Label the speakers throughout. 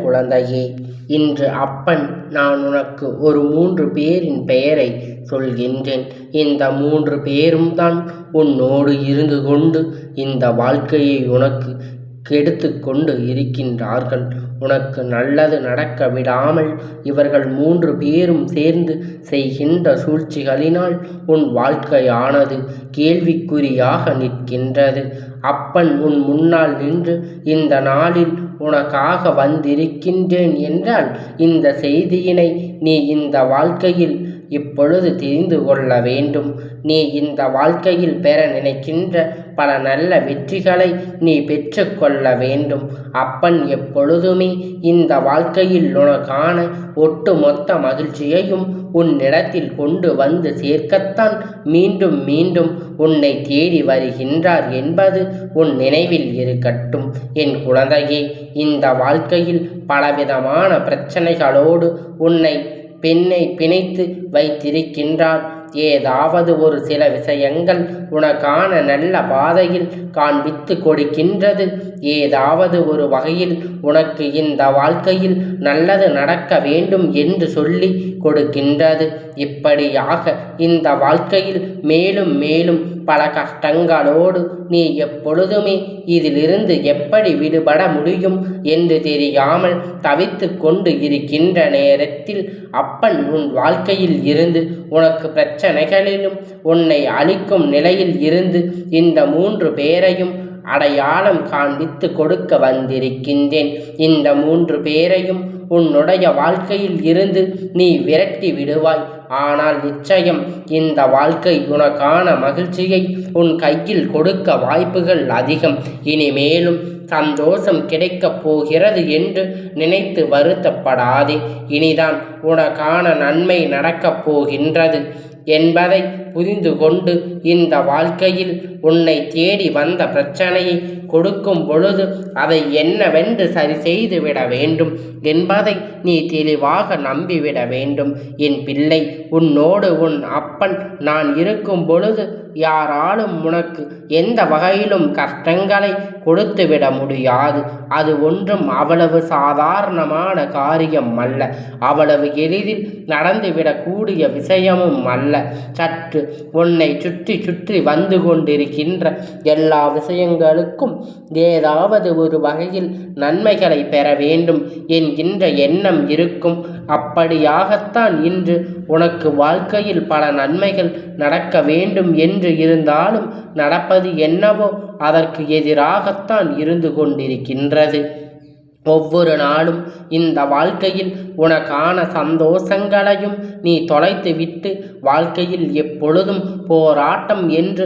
Speaker 1: குழந்தையே, இன்று அப்பன் நான் உனக்கு ஒரு 3 பேரின் பெயரை சொல்கின்றேன். இந்த 3 பேரும் தான் உன்னோடு இருந்து கொண்டு இந்த வாழ்க்கையை உனக்கு கெடுத்து கொண்டு இருக்கின்றார்கள். உனக்கு நல்லது நடக்க விடாமல் இவர்கள் 3 பேரும் சேர்ந்து செய்கின்ற சூழ்ச்சிகளினால் உன் வாழ்க்கையானது கேள்விக்குறியாக நிற்கின்றது. அப்பன் உன் முன்னால் நின்று இந்த நாளில் உனக்காக வந்திருக்கின்றேன் என்றால் இந்த செய்தியினை நீ இந்த வாழ்க்கையில் இப்பொழுது தெரிந்து கொள்ள வேண்டும். நீ இந்த வாழ்க்கையில் பெற நினைக்கின்ற பல நல்ல வெற்றிகளை நீ பெற்று கொள்ள வேண்டும். அப்பன் எப்பொழுதுமே இந்த வாழ்க்கையில் உனக்கான ஒட்டுமொத்த மகிழ்ச்சியையும் உன்னிடத்தில் கொண்டு வந்து சேர்க்கத்தான் மீண்டும் மீண்டும் உன்னை தேடி வருகின்றார் என்பது உன் நினைவில் இருக்கட்டும். என் குழந்தையே, இந்த வாழ்க்கையில் பலவிதமான பிரச்சனைகளோடு உன்னை பிணைத்து வைத்திருக்கின்றார். ஏதாவது ஒரு சில விஷயங்கள் உனக்கான நல்ல பாதையில் காண்பித்து கொடுக்கின்றது. ஏதாவது ஒரு வகையில் உனக்கு இந்த வாழ்க்கையில் நல்லது நடக்க வேண்டும் என்று சொல்லி கொடுக்கின்றது. இப்படியாக இந்த வாழ்க்கையில் மேலும் மேலும் பல கஷ்டங்களோடு நீ எப்பொழுதுமே இதிலிருந்து எப்படி விடுபட முடியும் என்று தெரியாமல் தவித்து கொண்டு இருக்கின்ற நேரத்தில் அப்பன் உன் வாழ்க்கையில் இருந்து உனக்கு பிரச்சனைகளிலும் உன்னை அழிக்கும் நிலையில் இருந்து இந்த 3 பேரையும் அடையாளம் காண்பித்து கொடுக்க வந்திருக்கின்றேன். இந்த 3 பேரையும் உன்னுடைய வாழ்க்கையில் இருந்து நீ விரட்டி விடுவாய். ஆனால் நிச்சயம் இந்த வாழ்க்கை உனக்கான மகிழ்ச்சியை உன் கையில் கொடுக்க வாய்ப்புகள் அதிகம். இனிமேலும் சந்தோஷம் கிடைக்கப் போகிறது என்று நினைத்து வருத்தப்படாதே. இனிதான் உனக்கான நன்மை நடக்கப் போகின்றது என்பதை புரிந்து கொண்டு இந்த வாழ்க்கையில் உன்னை தேடி வந்த பிரச்சனையை கொடுக்கும் பொழுது அதை என்னவென்று சரி செய்துவிட வேண்டும் என்பதை நீ தெளிவாக நம்பிவிட வேண்டும். என் பிள்ளை, உன்னோடு உன் அப்பன் நான் இருக்கும் பொழுது யாராலும் உனக்கு எந்த வகையிலும் கஷ்டங்களை கொடுத்துவிட முடியாது. அது ஒன்றும் அவ்வளவு சாதாரணமான காரியம் அல்ல. அவ்வளவு எளிதில் நடந்துவிடக்கூடிய விஷயமும் அல்ல. சற்று உன்னை சுற்றி சுற்றி வந்து கொண்டிருக்கின்ற எல்லா விஷயங்களுக்கும் ஏதாவது ஒரு வகையில் நன்மைகளை பெற வேண்டும் என்கின்ற எண்ணம் இருக்கும். அப்படியாகத்தான் இன்று உனக்கு வாழ்க்கையில் பல நன்மைகள் நடக்க வேண்டும் என்று இருந்தாலும் நடப்பது என்னவோ அதற்கு எதிராகத்தான் இருந்து கொண்டிருக்கின்றது. ஒவ்வொரு நாளும் இந்த வாழ்க்கையில் உனக்கான சந்தோஷங்களையும் நீ தொலைத்து விட்டு வாழ்க்கையில் எப்பொழுதும் போராட்டம் என்று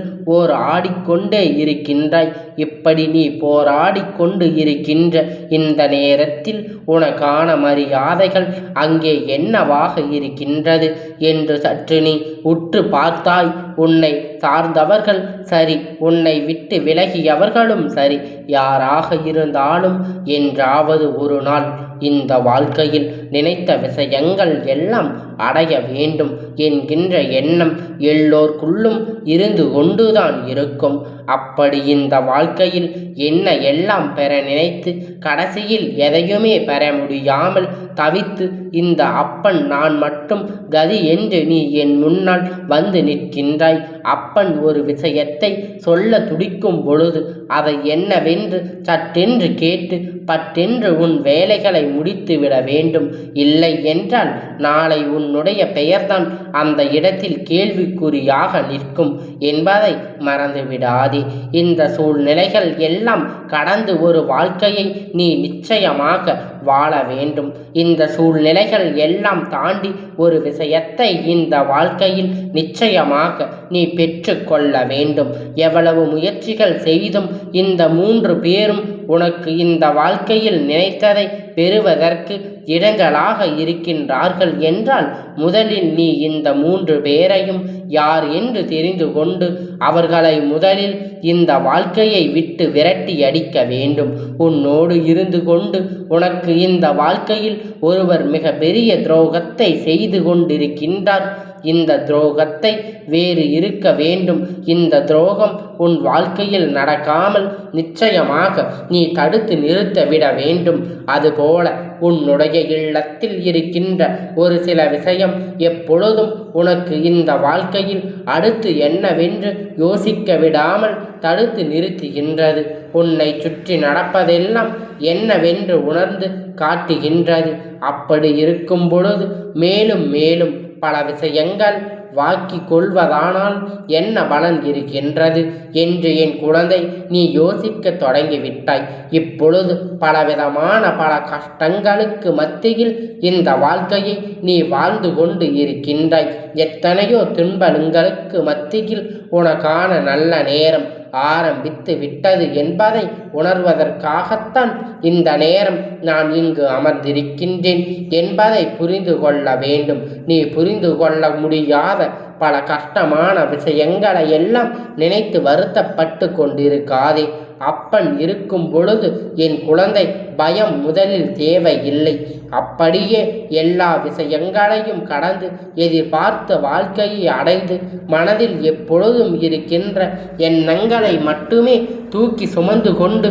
Speaker 1: ஆடிக்கொண்டே இருக்கின்றாய். இப்படி நீ போராடிக்கொண்டு இருக்கின்ற இந்த நேரத்தில் உனக்கான மரியாதைகள் அங்கே என்னவாக இருக்கின்றது என்று சற்று நீ உற்று பார்த்தாய். உன்னை சார்ந்தவர்கள் சரி, உன்னை விட்டு விலகியவர்களும் சரி, யாராக இருந்தாலும் என்றாவது ஒரு நாள் இந்த வாழ்க்கையில் நினைத்த விஷயங்கள் எல்லாம் அடைய வேண்டும் என்கின்ற எண்ணம் எல்லோருக்குள்ளும் இருந்து கொண்டுதான் இருக்கும். அப்படி இந்த வாழ்க்கையில் என்ன எல்லாம் பெற நினைத்து கடைசியில் எதையுமே பெற முடியாமல் தவித்து இந்த அப்பன் நான் மட்டும் கதி என்று நீ என் முன்னால் வந்து நிற்கின்றாய். அப்பன் ஒரு விஷயத்தை சொல்ல துடிக்கும் பொழுது அதை என்னவென்று சட்டென்று கேட்டு பட்டென்று உன் வேலைகளை முடித்துவிட வேண்டும். இல்லை என்றால் நாளை உன்னுடைய பெயர்தான் அந்த இடத்தில் கேள்விக்குறியாக நிற்கும் என்பதை மறந்துவிடாதே. இந்த சூழ்நிலைகள் எல்லாம் கடந்து ஒரு வாழ்க்கையை நீ நிச்சயமாக வாழ வேண்டும். இந்த சூழ்நிலைகள் எல்லாம் தாண்டி ஒரு விஷயத்தை இந்த வாழ்க்கையில் நிச்சயமாக நீ பெற்று கொள்ள வேண்டும். எவ்வளவு முயற்சிகள் செய்தும் இந்த 3 பேரும் உனக்கு இந்த வாழ்க்கையில் நினைத்ததை பெறுவதற்கு இடைஞ்சலாக இருக்கின்றார்கள் என்றால் முதலில் நீ இந்த 3 பேரையும் யார் என்று தெரிந்து கொண்டு அவர்களை முதலில் இந்த வாழ்க்கையை விட்டு விரட்டி அடிக்க வேண்டும். உன்னோடு இருந்து கொண்டு உனக்கு இந்த வாழ்க்கையில் ஒருவர் மிக பெரிய துரோகத்தை செய்து கொண்டிருக்கின்றார். இந்த துரோகத்தை வேறு இருக்க வேண்டும். இந்த துரோகம் உன் வாழ்க்கையில் நடக்காமல் நிச்சயமாக நீ தடுத்து நிறுத்த விட வேண்டும். அதுபோல உன்னுடைய இல்லத்தில் இருக்கின்ற ஒரு சில விஷயம் எப்பொழுதும் உனக்கு இந்த வாழ்க்கையில் அடுத்து என்னவென்று யோசிக்க விடாமல் தடுத்து நிறுத்துகின்றது. உன்னை சுற்றி நடப்பதெல்லாம் என்னவென்று உணர்ந்து காட்டுகின்றது. அப்படி இருக்கும் பொழுது மேலும் மேலும் பல விஷயங்கள் வாக்கி கொள்வதானால் என்ன பலன் இருக்கின்றது என்று என் குழந்தை நீ யோசிக்க தொடங்கிவிட்டாய். இப்பொழுது பலவிதமான பல கஷ்டங்களுக்கு மத்தியில் இந்த வாழ்க்கையை நீ வாழ்ந்து கொண்டு இருக்கின்றாய். எத்தனையோ துன்பங்களுக்கு மத்தியில் உனக்கான நல்ல நேரம் ஆரம்பித்து விட்டது என்பதை உணர்வதற்காகத்தான் இந்த நேரம் நான் இங்கு அமர்ந்திருக்கின்றேன் என்பதை புரிந்து கொள்ள வேண்டும். நீ புரிந்து கொள்ள முடியாத பல கஷ்டமான விஷயங்களை எல்லாம் நினைத்து வருத்தப்பட்டு கொண்டிருக்காதே. அப்பன் இருக்கும் பொழுது என் குழந்தை பயம் முதலில் தேவையில்லை. அப்படியே எல்லா விஷயங்களையும் கடந்து எதிர்பார்த்த வாழ்க்கையை அடைந்து மனதில் எப்பொழுதும் இருக்கின்ற எண்ணங்களை மட்டுமே தூக்கி சுமந்து கொண்டு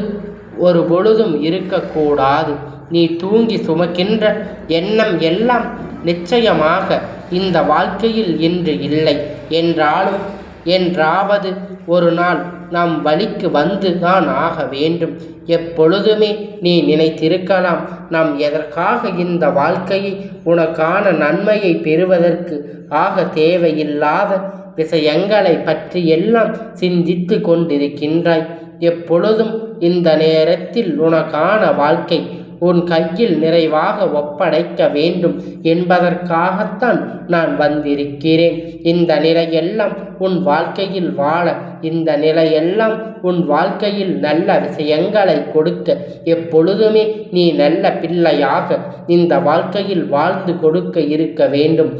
Speaker 1: ஒரு பொழுதும் இருக்கக்கூடாது. நீ தூங்கி சுமக்கின்ற எண்ணம் எல்லாம் நிச்சயமாக இந்த வாழ்க்கையில் இன்று இல்லை என்றாலும் என்றாவது ஒரு நாள் நாம் வழிக்கு வந்து தான் ஆக வேண்டும். எப்பொழுதுமே நீ நினைத்திருக்கலாம், நாம் எதற்காக இந்த வாழ்க்கையை உனக்கான நன்மையை பெறுவதற்கு ஆக தேவையில்லாத விஷயங்களை பற்றி எல்லாம் சிந்தித்து கொண்டிருக்கின்றாய். எப்பொழுதும் இந்த நேரத்தில் உனக்கான வாழ்க்கை உன் கையில் நிறைவாக ஒப்படைக்க வேண்டும் என்பதற்காகத்தான் நான் வந்திருக்கிறேன். இந்த நிலையெல்லாம் உன் வாழ்க்கையில் வாழ, இந்த நிலையெல்லாம் உன் வாழ்க்கையில் நல்ல விஷயங்களை கொடுக்க, எப்பொழுதுமே நீ நல்ல பிள்ளையாக இந்த வாழ்க்கையில் வாழ்ந்து கொடுக்க இருக்க வேண்டும்.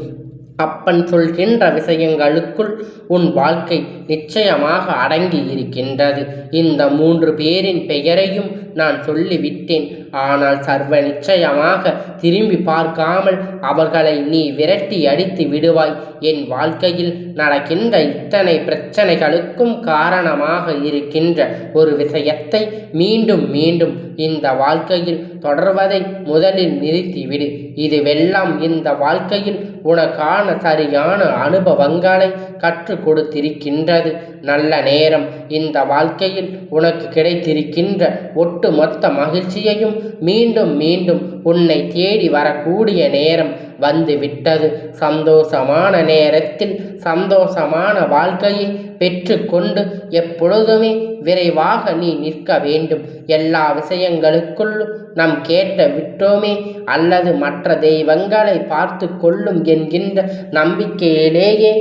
Speaker 1: அப்பன் சொல்கின்ற விஷயங்களுக்குள் உன் வாழ்க்கை நிச்சயமாக அடங்கி இருக்கின்றது. இந்த 3 பேரின் பெயரையும் நான் சொல்லிவிட்டேன். ஆனால் சர்வ நிச்சயமாக திரும்பி பார்க்காமல் அவர்களை நீ விரட்டி அடித்து விடுவாய். என் வாழ்க்கையில் நடக்கின்ற இத்தனை பிரச்சனைகளுக்கும் காரணமாக இருக்கின்ற ஒரு விஷயத்தை மீண்டும் மீண்டும் இந்த வாழ்க்கையில் தொடர்வதை முதலில் நிறுத்திவிடு. இதுவெல்லாம் இந்த வாழ்க்கையில் உனக்கான சரியான அனுபவங்களை கற்றுக் கொடுத்திருக்கின்றது. நல்ல நேரம் இந்த வாழ்க்கையில் உனக்கு கிடைத்திருக்கின்ற ஒட்டுமொத்த மகிழ்ச்சியையும் மீண்டும் மீண்டும் உன்னை தேடி வரக்கூடிய நேரம் வந்துவிட்டது. சந்தோஷமான நேரத்தில் சந்தோஷமான வாழ்க்கையை பெற்றுக்கொண்டு எப்பொழுதுமே விரைவாக நீ நிற்க வேண்டும். எல்லா விஷயங்களுக்குள்ளும் நாம் கேட்ட விட்டோமே அல்லது மற்ற தெய்வங்களை பார்த்து கொள்ளும் என்கின்ற நம்பிக்கையிலேயே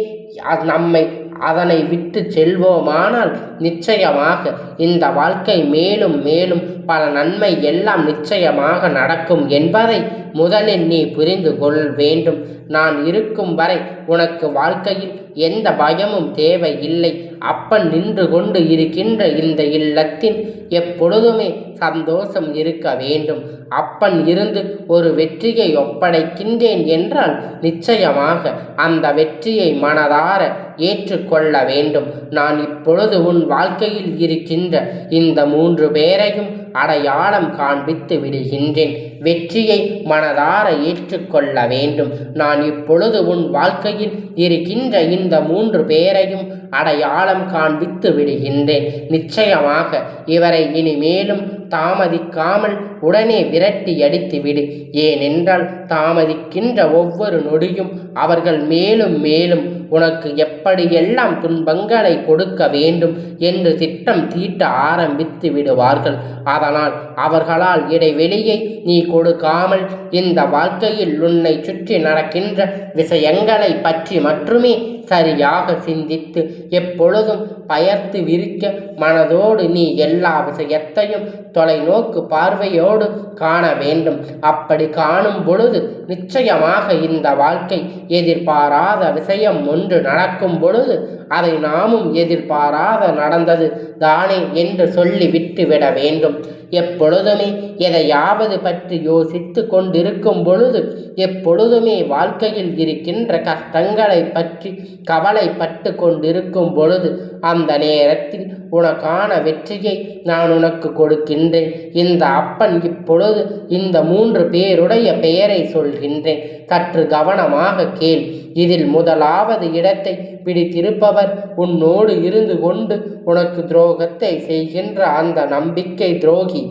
Speaker 1: நம்மை அதனை விட்டு செல்வோமானால் நிச்சயமாக இந்த வாழ்க்கை மேலும் மேலும் பல நன்மை எல்லாம் நிச்சயமாக நடக்கும் என்பதை முதலில் நீ புரிந்து கொள்ள வேண்டும். நான் இருக்கும் வரை உனக்கு வாழ்க்கையில் எந்த பயமும் தேவையில்லை. அப்பன் நின்று கொண்டு இருக்கின்ற இந்த இல்லத்தில் எப்பொழுதுமே சந்தோஷம் இருக்க வேண்டும். அப்பன் இருந்து ஒரு வெற்றியை ஒப்படைக்கின்றேன் என்றால் நிச்சயமாக அந்த வெற்றியை மனதார ஏற்றுக்கொள்ள வேண்டும். நான் இப்பொழுது உன் வாழ்க்கையில் இருக்கின்ற இந்த 3 பேரையும் அடையாளம் காண்பித்து விடுகின்றேன். வெற்றியை மனதார ஏற்றுக்கொள்ள வேண்டும். நான் இப்பொழுது உன் வாழ்க்கையில் இருக்கின்ற இந்த 3 பேரையும் அடையாளம் காண்பித்து விடுகின்றேன். நிச்சயமாக இவரை இனிமேலும் தாமதிக்காமல் உடனே விரட்டி அடித்து விடு. ஏனென்றால் தாமதிக்கின்ற ஒவ்வொரு நொடியும் அவர்கள் மேலும் மேலும் உனக்கு எப்படியெல்லாம் துன்பங்களை கொடுக்க வேண்டும் என்று திட்டம் தீட்ட ஆரம்பித்து விடுவார்கள். அதனால் அவர்களால் இடைவெளியை நீ கொடுக்காமல் இந்த வாழ்க்கையில் உன்னை சுற்றி நடக்கின்ற விஷயங்களை பற்றி மட்டுமே சரியாக சிந்தித்து எப்பொழுதும் பயர்த்து விரிக்க மனதோடு நீ எல்லா விஷயத்தையும் தொலைநோக்கு பார்வையோடு காண வேண்டும். அப்படி காணும் பொழுது நிச்சயமாக இந்த வாழ்க்கை எதிர்பாராத விஷயம் ஒன்று நடக்கும் பொழுது அதை நாமும் எதிர்பாராத நடந்தது தானே என்று சொல்லி விட்டு விட வேண்டும். எப்பொழுதுமே எதையாவது பற்றி யோசித்து கொண்டிருக்கும் பொழுது, எப்பொழுதுமே வாழ்க்கையில் இருக்கின்ற கஷ்டங்களை பற்றி கவலைப்பட்டு கொண்டிருக்கும் பொழுது, அந்த நேரத்தில் உனக்கான வெற்றியை நான் உனக்கு கொடுக்கின்றேன். இந்த அப்பன் இப்பொழுது இந்த 3 பேருடைய பெயரை சொல்கின்றேன். சற்று கவனமாக கேள். இதில் முதலாவது இடத்தை பிடித்திருப்பவர் உன்னோடு இருந்து கொண்டு உனக்கு துரோகத்தை செய்கின்ற அந்த நம்பிக்கை துரோகி.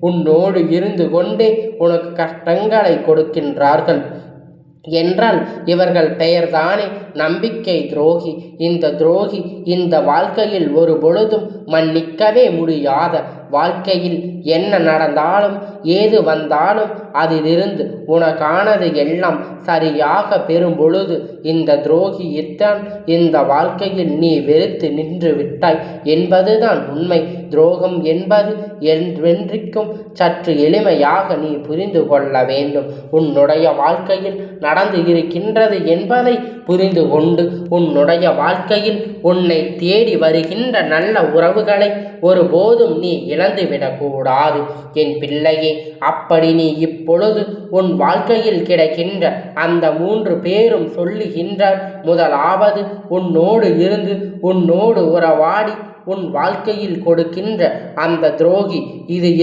Speaker 1: உன்னோடு இருந்து கொண்டே உனக்கு கஷ்டங்களை கொடுக்கின்றார்கள் என்றால் இவர்கள் பெயர்தானே நம்பிக்கை துரோகி. இந்த துரோகி இந்த வாழ்க்கையில் ஒரு பொழுதும் மன்னிக்கவே முடியாத, வாழ்க்கையில் என்ன நடந்தாலும் ஏது வந்தாலும் அதிலிருந்து உனக்கானது எல்லாம் சரியாக பெறும் பொழுது இந்த துரோகியில்தான் இந்த வாழ்க்கையில் நீ வெறுத்து நின்று விட்டாய் என்பதுதான் உண்மை. துரோகம் என்பது என்றென்றைக்கும் சற்று எளிமையாக நீ புரிந்து கொள்ள வேண்டும். உன்னுடைய வாழ்க்கையில் நடந்து இருக்கின்றது என்பதை புரிந்து கொண்டு உன்னுடைய வாழ்க்கையில் உன்னை தேடி வருகின்ற நல்ல உறவுகளை ஒருபோதும் நீ இழந்துவிடக்கூடாது என் பிள்ளையே. அப்படி நீ இப்பொழுது உன் வாழ்க்கையில் கிடைக்கின்ற அந்த 3 பேரும் சொல்லுகின்றார். முதலாவது உன்னோடு இருந்து உன்னோடு உறவாடி உன் வாழ்க்கையில் கொடுக்கின்ற அந்த துரோகி.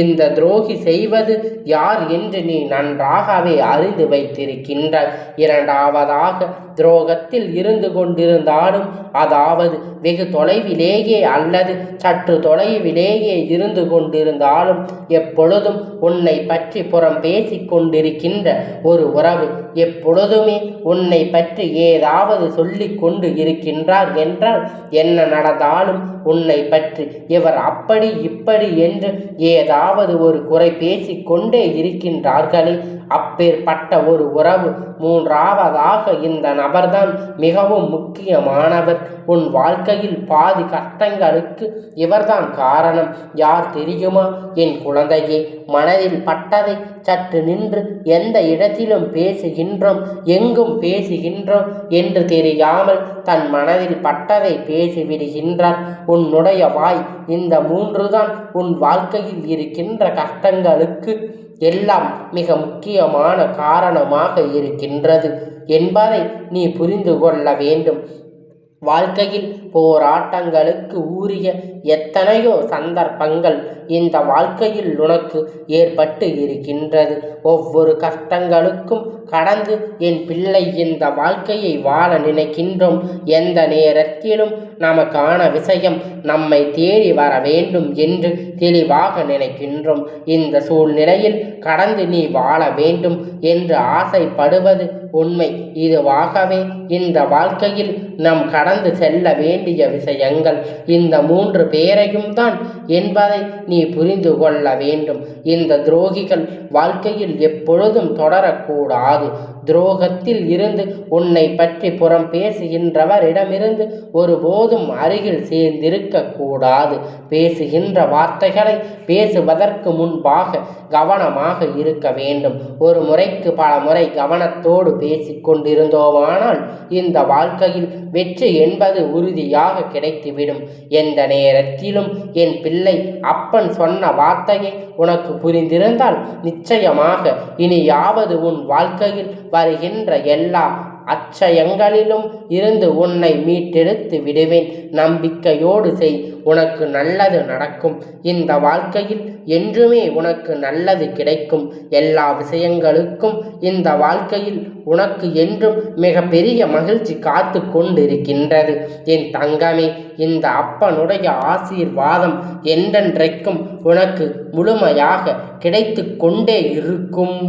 Speaker 1: இந்த துரோகி செய்வது யார் என்று நீ நன்றாகவே அறிந்து வைத்திருக்கின்றாய். இரண்டாவதாக துரோகத்தில் இருந்து கொண்டிருந்தாலும், அதாவது வெகு தொலைவிலேயே அல்லது சற்று தொலைவிலேயே இருந்து கொண்டிருந்தாலும் எப்பொழுதும் உன்னை பற்றி புறம் பேசிக் கொண்டிருக்கின்ற ஒரு உறவு எப்பொழுதுமே உன்னை பற்றி ஏதாவது சொல்லிக் கொண்டு இருக்கின்றார் என்றால், என்ன நடந்தாலும் உன்னை பற்றி இவர் அப்படி இப்படி என்று ஏதாவது ஒரு குறை பேசிக்கொண்டே இருக்கின்றார்களே, அப்பேற்பட்ட ஒரு உறவு. மூன்றாவதாக இந்த நபர்தான் மிகவும் முக்கியமானவர். உன் வாழ்க்கையில் பாதி கஷ்டங்களுக்கு இவர்தான் காரணம். யார் தெரியுமா என் குழந்தையே? மனதில் பட்டதை சற்று நின்று எந்த இடத்திலும் பேசுகின்றோம், எங்கும் பேசுகின்றோம் என்று தெரியாமல் தன் மனதில் பட்டதை பேசிவிடுகின்றார் உன்னுடைய வாய். இந்த 3 தான் உன் வாழ்க்கையில் இருக்கின்ற கஷ்டங்களுக்கு எல்லாம் மிக முக்கியமான காரணமாக இருக்கின்றது என்பதை நீ புரிந்து கொள்ள வேண்டும். வாழ்க்கையில் போராட்டங்களுக்கு உரிய எத்தனையோ சந்தர்ப்பங்கள் இந்த வாழ்க்கையில் உனக்கு ஏற்பட்டு இருக்கின்றது. ஒவ்வொரு கஷ்டங்களுக்கும் கடந்து என் பிள்ளை இந்த வாழ்க்கையை வாழ நினைக்கின்றோம். எந்த நேரத்திலும் நமக்கான விஷயம் நம்மை தேடி வர வேண்டும் என்று தெளிவாக நினைக்கின்றோம். இந்த சூழ்நிலையில் கடந்து நீ வாழ வேண்டும் என்று ஆசைப்படுவது உண்மை. இதுவாகவே இந்த வாழ்க்கையில் நாம் கடந்து செல்ல வேண்டிய விஷயங்கள் இந்த 3 பேரையும் தான் என்பதை நீ புரிந்து கொள்ள வேண்டும். இந்த துரோகிகள் வாழ்க்கையில் எப்பொழுதும் தொடரக்கூடாது. துரோகத்தில் இருந்து உன்னை பற்றி புறம் பேசுகின்றவரிடமிருந்து ஒருபோதும் அருகில் சேர்ந்திருக்க கூடாது. பேசுகின்ற வார்த்தைகளை பேசுவதற்கு முன்பாக கவனமாக இருக்க வேண்டும். ஒரு முறைக்கு பல முறை கவனத்தோடு பேசிக்கொண்டிருந்தோமானால் இந்த வாழ்க்கையில் வெற்றி என்பது உறுதியாக கிடைத்துவிடும். எந்த நேரத்திலும் என் பிள்ளை அப்பன் சொன்ன வார்த்தையை உனக்கு புரிந்திருந்தால் நிச்சயமாக இனியாவது உன் வாழ்க்கையில் வருகின்ற எல்லா அச்சயங்களிலும் இருந்து உன்னை மீட்டெடுத்து விடுவேன். நம்பிக்கையோடு செய், உனக்கு நல்லது நடக்கும். இந்த வாழ்க்கையில் என்றுமே உனக்கு நல்லது கிடைக்கும். எல்லா விஷயங்களுக்கும் இந்த வாழ்க்கையில் உனக்கு என்றும் மிக பெரிய மகிழ்ச்சி காத்து கொண்டிருக்கின்றது என் தங்கமே. இந்த அப்பனுடைய ஆசீர்வாதம் என்றென்றைக்கும் உனக்கு முழுமையாக கிடைத்து கொண்டே இருக்கும்.